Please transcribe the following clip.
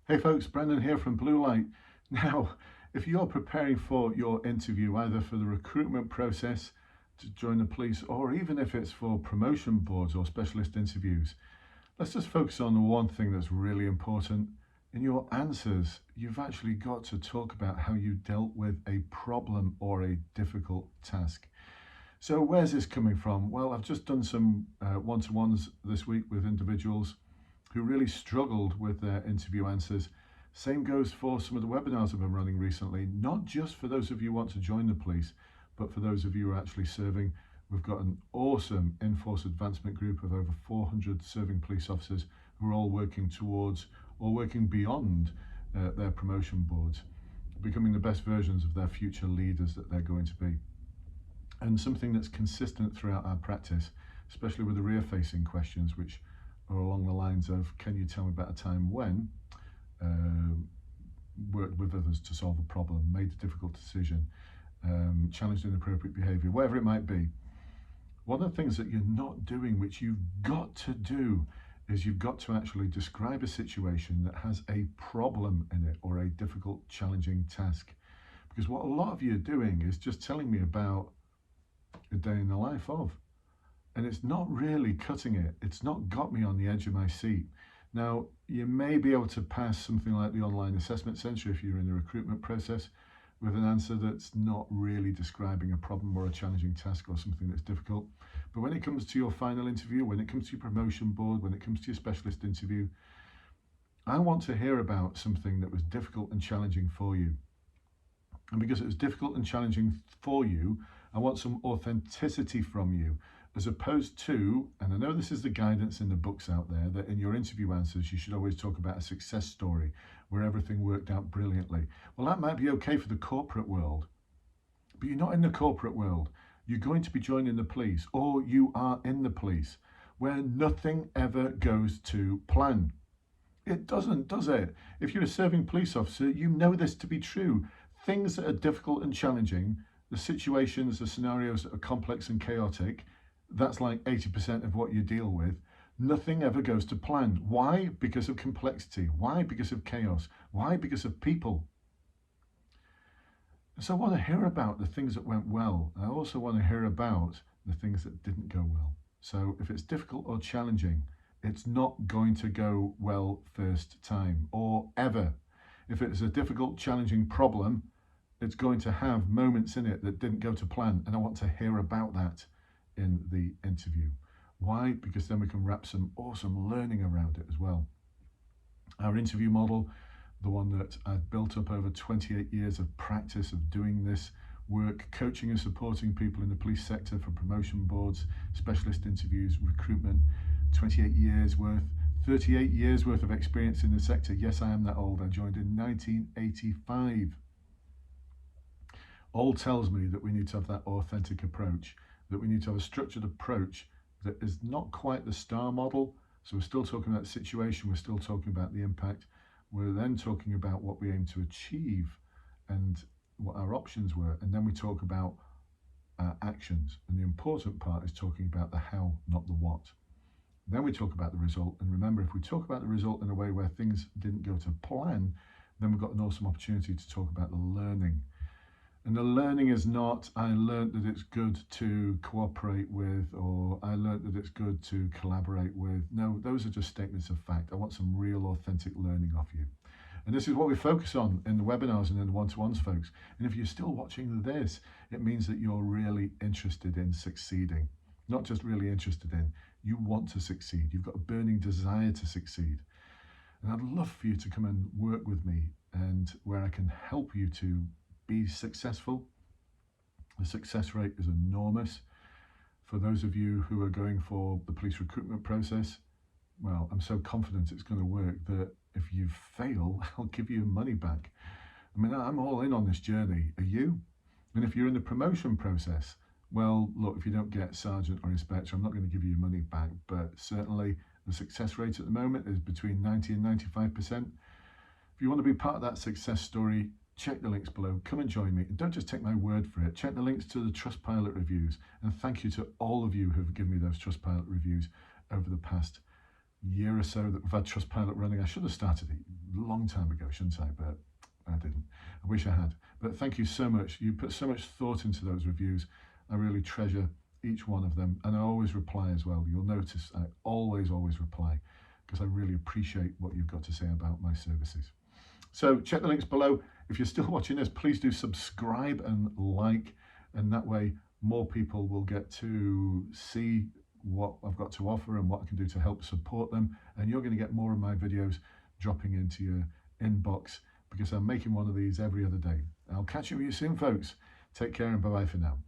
Hey folks, Brendan here from Bluelight. Now, if you're preparing for your interview, either for the recruitment process to join the police, or even if it's for promotion boards or specialist interviews, let's just focus on the one thing that's really important. In your answers, you've actually got to talk about how you dealt with a problem or a difficult task. So where's this coming from? Well, I've just done some one-to-ones this week with individuals who really struggled with their interview answers. Same goes for some of the webinars I've been running recently, not just for those of you who want to join the police, but for those of you who are actually serving. We've got an awesome in-force advancement group of over 400 serving police officers who are all working towards or working beyond their promotion boards, becoming the best versions of their future leaders that they're going to be. And something that's consistent throughout our practice, especially with the rear-facing questions, which are along the lines of, can you tell me about a time when worked with others to solve a problem, made a difficult decision, challenged inappropriate behaviour, whatever it might be. One of the things that you're not doing, which you've got to do, is you've got to actually describe a situation that has a problem in it or a difficult, challenging task. Because what a lot of you are doing is just telling me about a day in the life of. And it's not really cutting it. It's not got me on the edge of my seat. Now, you may be able to pass something like the online assessment centre if you're in the recruitment process with an answer that's not really describing a problem or a challenging task or something that's difficult. But when it comes to your final interview, when it comes to your promotion board, when it comes to your specialist interview, I want to hear about something that was difficult and challenging for you. And because it was difficult and challenging for you, I want some authenticity from you, as opposed to, and I know this is the guidance in the books out there, that in your interview answers, you should always talk about a success story where everything worked out brilliantly. Well, that might be okay for the corporate world, but you're not in the corporate world. You're going to be joining the police, or you are in the police, where nothing ever goes to plan. It doesn't, does it? If you're a serving police officer, you know this to be true. Things that are difficult and challenging, the situations, the scenarios that are complex and chaotic, that's like 80% of what you deal with. Nothing ever goes to plan. Why? Because of complexity. Why? Because of chaos. Why? Because of people. So I want to hear about the things that went well. I also want to hear about the things that didn't go well. So if it's difficult or challenging, it's not going to go well first time or ever. If it's a difficult, challenging problem, it's going to have moments in it that didn't go to plan. And I want to hear about that in the interview. Why? Because then we can wrap some awesome learning around it as well. Our interview model, the one that I've built up over 28 years of practice of doing this work, coaching and supporting people in the police sector for promotion boards, specialist interviews, recruitment, 28 years worth, 38 years worth of experience in the sector. Yes, I am that old. I joined in 1985. All tells me that we need to have that authentic approach, that we need to have a structured approach that is not quite the STAR model. So we're still talking about the situation, we're still talking about the impact. We're then talking about what we aim to achieve and what our options were. And then we talk about our actions. And the important part is talking about the how, not the what. Then we talk about the result. And remember, if we talk about the result in a way where things didn't go to plan, then we've got an awesome opportunity to talk about the learning. And the learning is not, I learned that it's good to cooperate with, or I learned that it's good to collaborate with. No, those are just statements of fact. I want some real authentic learning off you. And this is what we focus on in the webinars and in the one-to-ones, folks. And if you're still watching this, it means that you're really interested in succeeding. Not just really interested in, you want to succeed. You've got a burning desire to succeed. And I'd love for you to come and work with me, and where I can help you to be successful. The success rate is enormous. For those of you who are going for the police recruitment process, well, I'm so confident it's going to work that if you fail, I'll give you your money back. I mean, I'm all in on this journey. Are you? And if you're in the promotion process, well, look, if you don't get sergeant or inspector, I'm not going to give you your money back, but certainly the success rate at the moment is between 90 and 95%. If you want to be part of that success story, check the links below, come and join me, and don't just take my word for it. Check the links to the Trustpilot reviews, and thank you to all of you who have given me those Trustpilot reviews over the past year or so that we've had Trustpilot running. I should have started it long time ago, shouldn't I? But I didn't. I wish I had. But thank you so much. You put so much thought into those reviews. I really treasure each one of them, and I always reply as well. You'll notice I always reply, because I really appreciate what you've got to say about my services. So check the links below. If you're still watching this, please do subscribe and like, and that way more people will get to see what I've got to offer and what I can do to help support them. And you're going to get more of my videos dropping into your inbox, because I'm making one of these every other day. I'll catch you soon, folks. Take care and bye-bye for now.